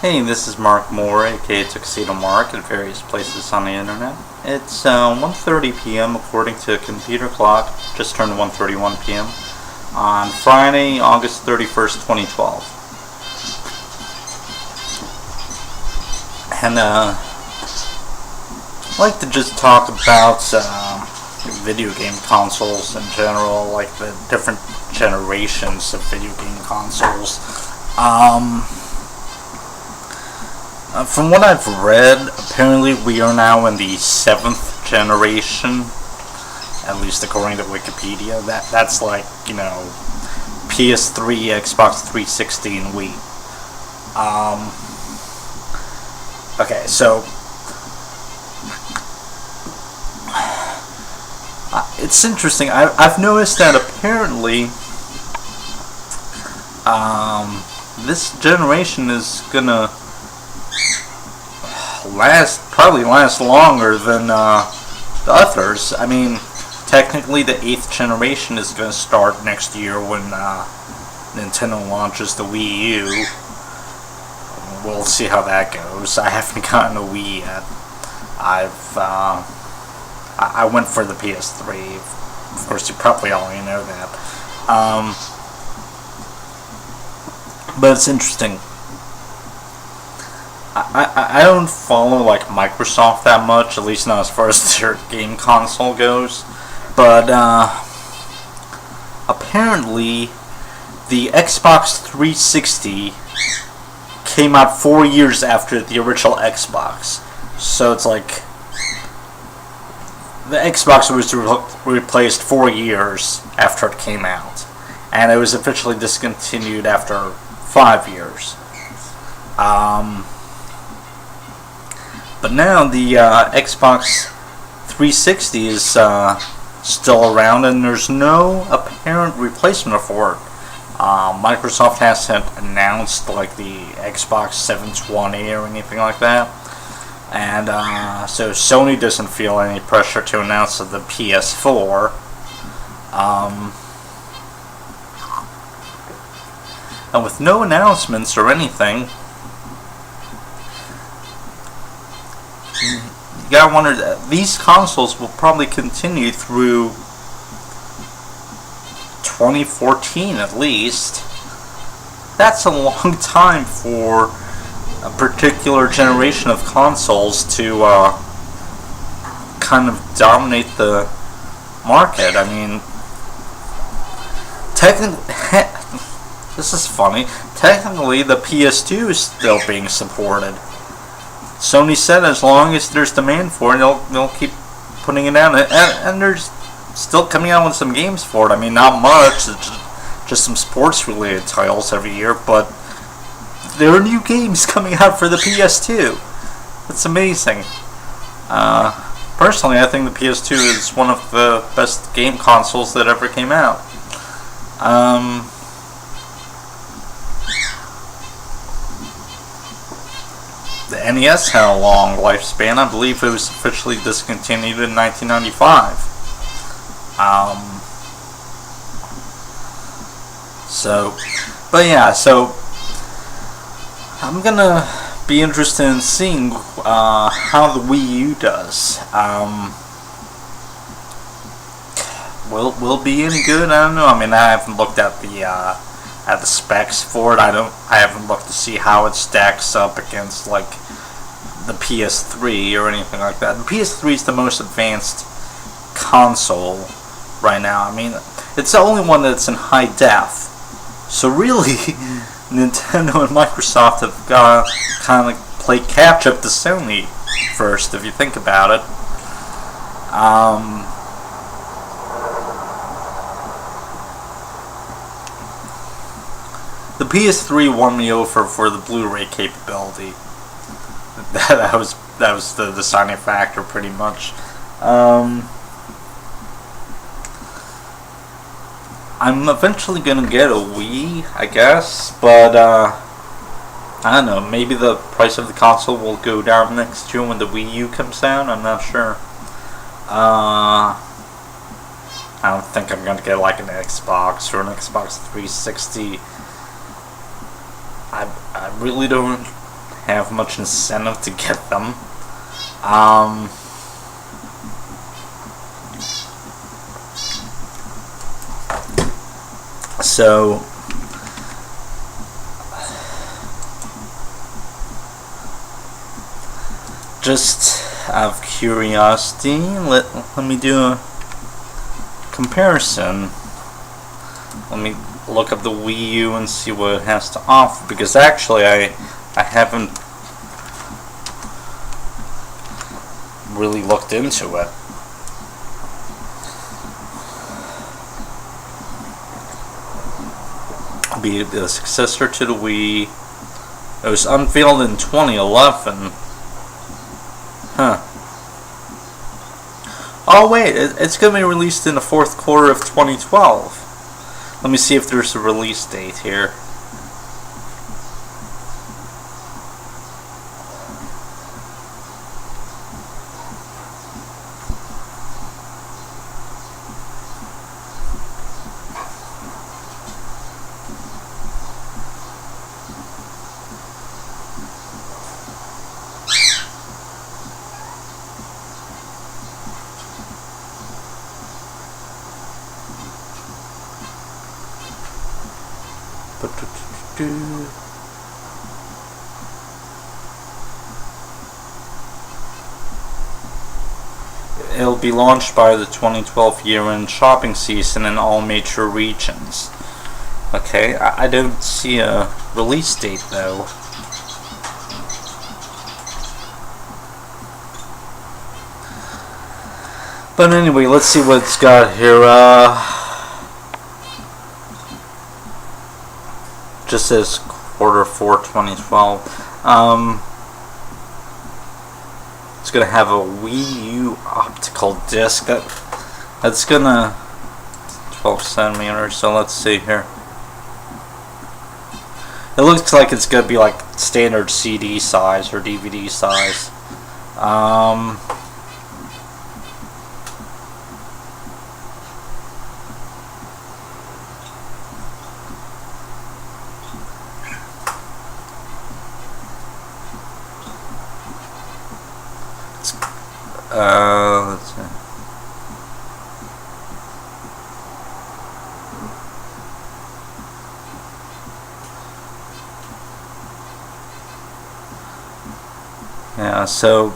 Hey, this is Mark Moore, aka Tuxedo Mark, at various places on the internet. It's 1:30 p.m. according to a computer clock, just turned 1:31 p.m. on Friday, August 31st, 2012. And I'd like to just talk about video game consoles in general, like the different generations of video game consoles. From what I've read, apparently we are now in the 7th generation, at least according to Wikipedia. That's like, PS3, Xbox 360, and Wii. Okay, so it's interesting. I've noticed that apparently this generation is gonna probably last longer than the others. I mean, technically the 8th generation is going to start next year when Nintendo launches the Wii U. We'll see how that goes. I haven't gotten a Wii yet. I went for the PS3. Of course, you probably already know that. But it's interesting. I don't follow like Microsoft that much, at least not as far as their game console goes. But apparently, the Xbox 360 came out 4 years after the original Xbox. So it's like the Xbox was replaced 4 years after it came out, and it was officially discontinued after 5 years. But now the Xbox 360 is still around, and there's no apparent replacement for it. Microsoft hasn't announced like the Xbox 720 or anything like that, and so Sony doesn't feel any pressure to announce the PS4. And with no announcements or anything, you gotta wonder that these consoles will probably continue through 2014 at least. That's a long time for a particular generation of consoles to kind of dominate the market. I mean, technically, this is funny. Technically, the PS2 is still being supported. Sony said as long as there's demand for it, they'll keep putting it out, and they're still coming out with some games for it. I mean, not much, just some sports-related titles every year, but there are new games coming out for the PS2. It's amazing. Personally, I think the PS2 is one of the best game consoles that ever came out. The NES had a long lifespan. I believe it was officially discontinued in 1995. So I'm gonna be interested in seeing how the Wii U does. Will it be any good? I don't know. I mean, I haven't looked at the specs for it. I haven't looked to see how it stacks up against like the PS3 or anything like that. The PS3 is the most advanced console right now. I mean, it's the only one that's in high def. So really, Nintendo and Microsoft have got to kind of play catch up to Sony first, if you think about it. The PS3 won me over for the Blu-ray capability. That was the deciding factor, pretty much. I'm eventually gonna get a Wii, I guess, but I don't know. Maybe the price of the console will go down next year when the Wii U comes out. I'm not sure. I don't think I'm gonna get like an Xbox or an Xbox 360. I really don't have much incentive to get them. So just out of curiosity, let me do a comparison. Let me look up the Wii U and see what it has to offer, because actually I haven't really looked into it. Be the successor to the Wii. It was unveiled in 2011. Huh. Oh wait, it's going to be released in the fourth quarter of 2012. Let me see if there's a release date here. It'll be launched by the 2012 year-end shopping season in all major regions. Okay, I don't see a release date though. But anyway, let's see what it's got here. Just says Q4 2012. It's gonna have a Wii U optical disc. That's gonna 12 centimeters. So let's see here. It looks like it's gonna be like standard CD size or DVD size. Let's see. Yeah, so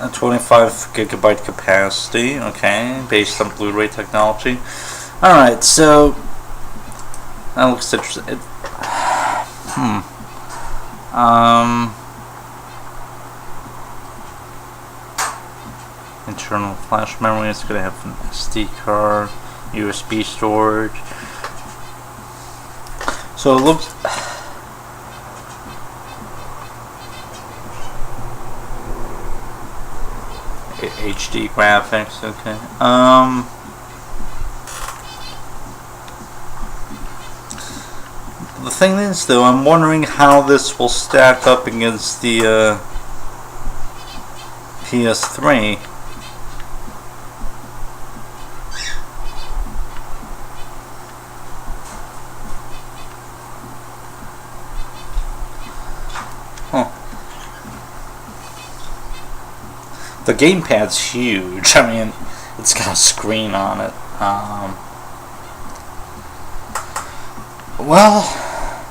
a 25 gigabyte capacity, okay, based on Blu-ray technology. Alright, so that looks interesting. Internal flash memory, it's gonna have an SD card, USB storage. So it looks HD graphics, okay. The thing is, though, I'm wondering how this will stack up against the PS3. Huh. The gamepad's huge. I mean, it's got a screen on it. Well,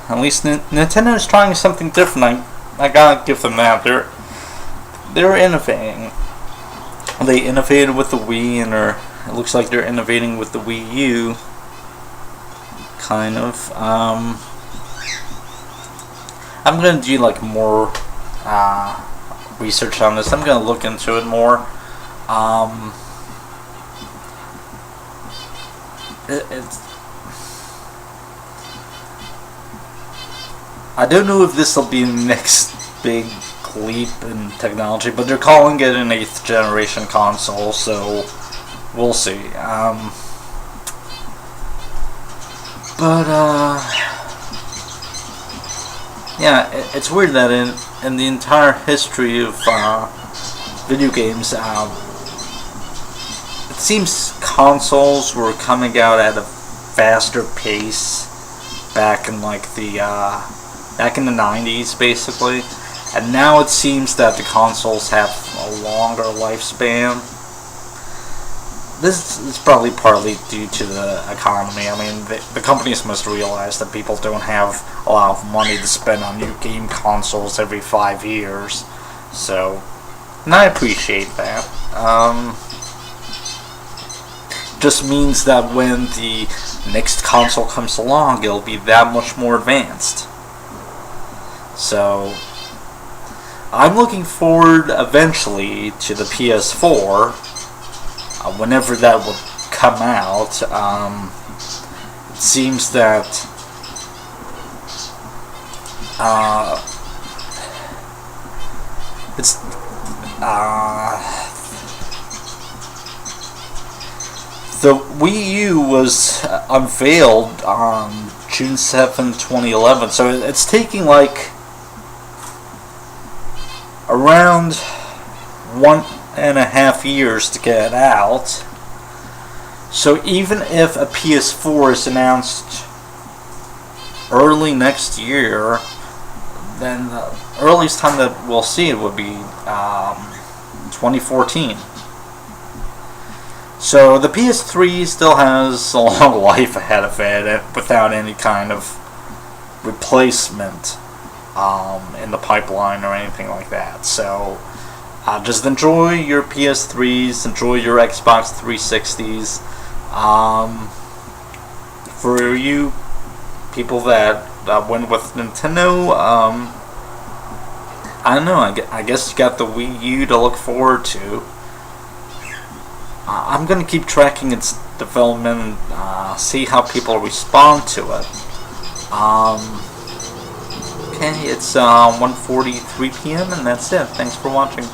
at least Nintendo is trying something different. I gotta give them that. They're innovating. They innovated with the Wii, and it looks like they're innovating with the Wii U. Kind of. I'm gonna do like more research on this. I'm gonna look into it more. I don't know if this will be the next big leap in technology, but they're calling it an 8th generation console, so we'll see. Yeah, it's weird that in the entire history of video games, it seems consoles were coming out at a faster pace back in like back in the 90s, basically, and now it seems that the consoles have a longer lifespan. This is probably partly due to the economy. I mean, the companies must realize that people don't have a lot of money to spend on new game consoles every 5 years. So, and I appreciate that. Just means that when the next console comes along, it'll be that much more advanced. So, I'm looking forward eventually to the PS4. Whenever that would come out, it seems that it's the Wii U was unveiled on June 7th, 2011, so it's taking like around 1.5 years to get out. So even if a PS4 is announced early next year, then the earliest time that we'll see it would be 2014. So the PS3 still has a long life ahead of it without any kind of replacement in the pipeline or anything like that. So just enjoy your PS3s, enjoy your Xbox 360s. For you people that went with Nintendo, I don't know, I guess you got the Wii U to look forward to. I'm going to keep tracking its development and see how people respond to it. Okay, it's 1:43 p.m. and that's it. Thanks for watching.